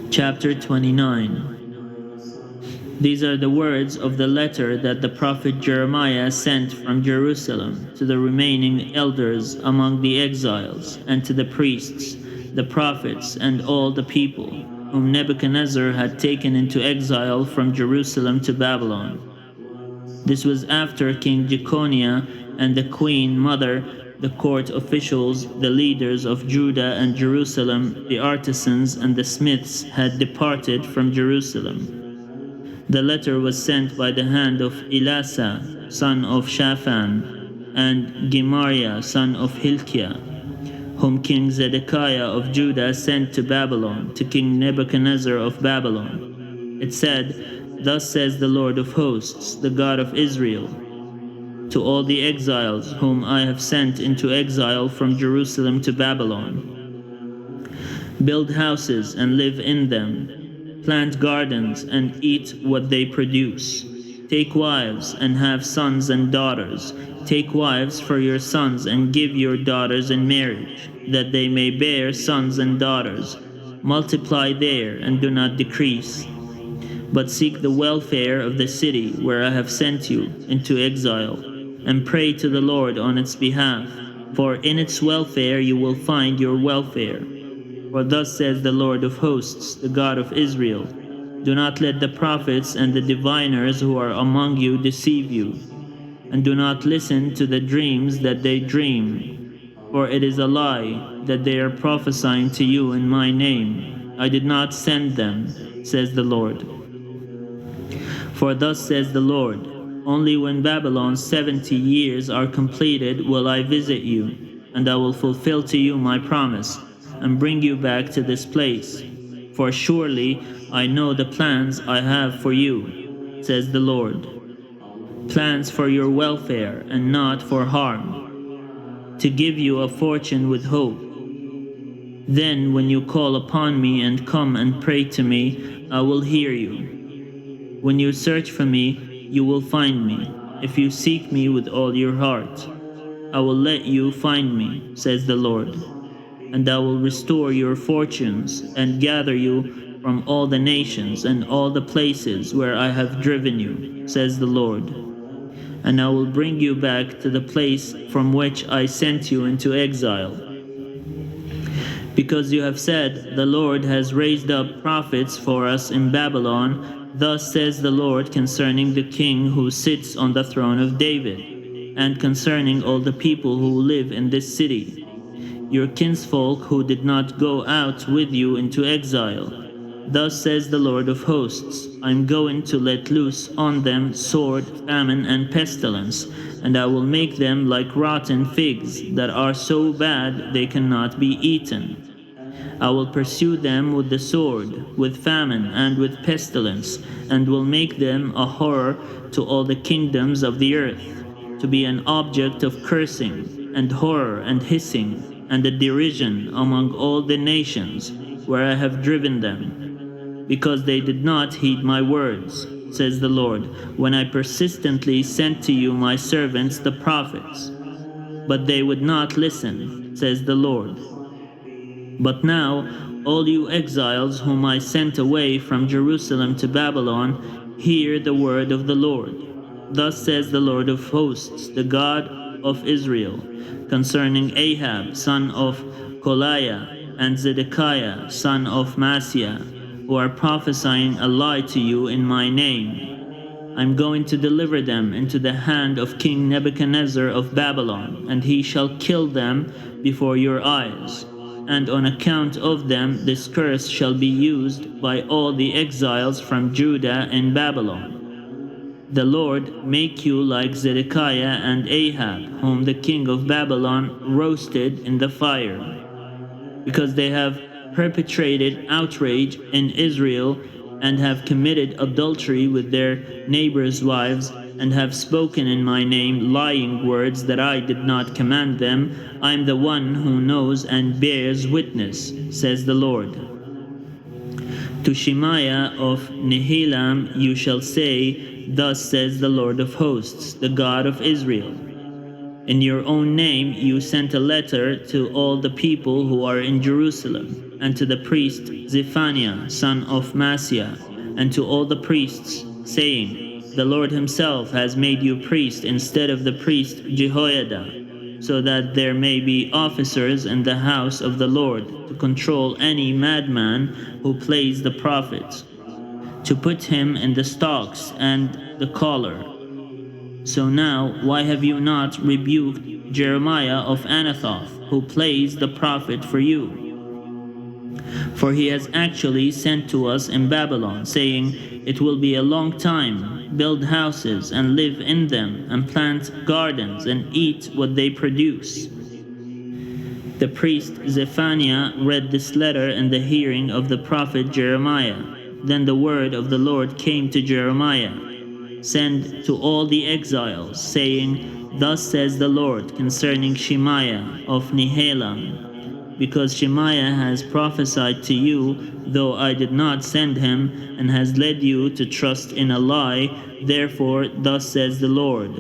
Chapter 29. These are the words of the letter that the prophet Jeremiah sent from Jerusalem to the remaining elders among the exiles, and to the priests, the prophets, and all the people, whom Nebuchadnezzar had taken into exile from Jerusalem to Babylon. This was after King Jeconiah and the queen mother, the court officials, the leaders of Judah and Jerusalem, the artisans and the smiths had departed from Jerusalem. The letter was sent by the hand of Elasah, son of Shaphan, and Gemariah, son of Hilkiah, whom King Zedekiah of Judah sent to Babylon, to King Nebuchadnezzar of Babylon. It said, "Thus says the Lord of hosts, the God of Israel, to all the exiles whom I have sent into exile from Jerusalem to Babylon. Build houses and live in them. Plant gardens and eat what they produce. Take wives and have sons and daughters. Take wives for your sons and give your daughters in marriage, that they may bear sons and daughters. Multiply there and do not decrease. But seek the welfare of the city where I have sent you into exile, and pray to the Lord on its behalf, for in its welfare you will find your welfare. For thus says the Lord of hosts, the God of Israel, do not let the prophets and the diviners who are among you deceive you, and do not listen to the dreams that they dream, for it is a lie that they are prophesying to you in my name. I did not send them, says the Lord. For thus says the Lord, only when Babylon's 70 years are completed will I visit you, and I will fulfill to you my promise, and bring you back to this place. For surely I know the plans I have for you, says the Lord. Plans for your welfare and not for harm, to give you a fortune with hope. Then when you call upon me and come and pray to me, I will hear you. When you search for me, you will find me, if you seek me with all your heart. I will let you find me, says the Lord. And I will restore your fortunes and gather you from all the nations and all the places where I have driven you, says the Lord. And I will bring you back to the place from which I sent you into exile. Because you have said, the Lord has raised up prophets for us in Babylon, thus says the Lord concerning the king who sits on the throne of David, and concerning all the people who live in this city, your kinsfolk who did not go out with you into exile. Thus says the Lord of hosts, I am going to let loose on them sword, famine, and pestilence, and I will make them like rotten figs that are so bad they cannot be eaten. I will pursue them with the sword, with famine, and with pestilence, and will make them a horror to all the kingdoms of the earth, to be an object of cursing, and horror, and hissing, and a derision among all the nations where I have driven them, because they did not heed my words, says the Lord, when I persistently sent to you my servants the prophets. But they would not listen, says the Lord. But now, all you exiles whom I sent away from Jerusalem to Babylon, hear the word of the Lord. Thus says the Lord of hosts, the God of Israel, concerning Ahab, son of Koliah, and Zedekiah, son of Maaseiah, who are prophesying a lie to you in my name. I'm going to deliver them into the hand of King Nebuchadnezzar of Babylon, and he shall kill them before your eyes. And on account of them this curse shall be used by all the exiles from Judah and Babylon. The Lord make you like Zedekiah and Ahab, whom the king of Babylon roasted in the fire, because they have perpetrated outrage in Israel and have committed adultery with their neighbors' wives, and have spoken in my name lying words that I did not command them. I am the one who knows and bears witness, says the Lord. To Shemaiah of Nehelam you shall say, Thus says the Lord of hosts, the God of Israel. In your own name you sent a letter to all the people who are in Jerusalem. and to the priest Zephaniah, son of Maaseiah, and to all the priests, saying, The Lord himself has made you priest instead of the priest Jehoiada, so that there may be officers in the house of the Lord to control any madman who plays the prophet, to put him in the stocks and the collar. So now, why have you not rebuked Jeremiah of Anathoth, who plays the prophet for you? For he has actually sent to us in Babylon, saying, It will be a long time, build houses and live in them, and plant gardens and eat what they produce. The priest Zephaniah read this letter in the hearing of the prophet Jeremiah. Then the word of the Lord came to Jeremiah, Send to all the exiles, saying, Thus says the Lord concerning Shemaiah of Nehelam, because Shemaiah has prophesied to you, though I did not send him, and has led you to trust in a lie. Therefore, thus says the Lord,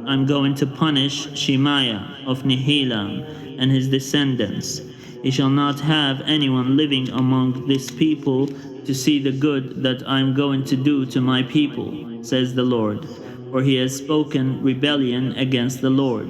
I'm going to punish Shemaiah of Nehelam and his descendants. He shall not have anyone living among this people to see the good that I'm going to do to my people, says the Lord, for he has spoken rebellion against the Lord.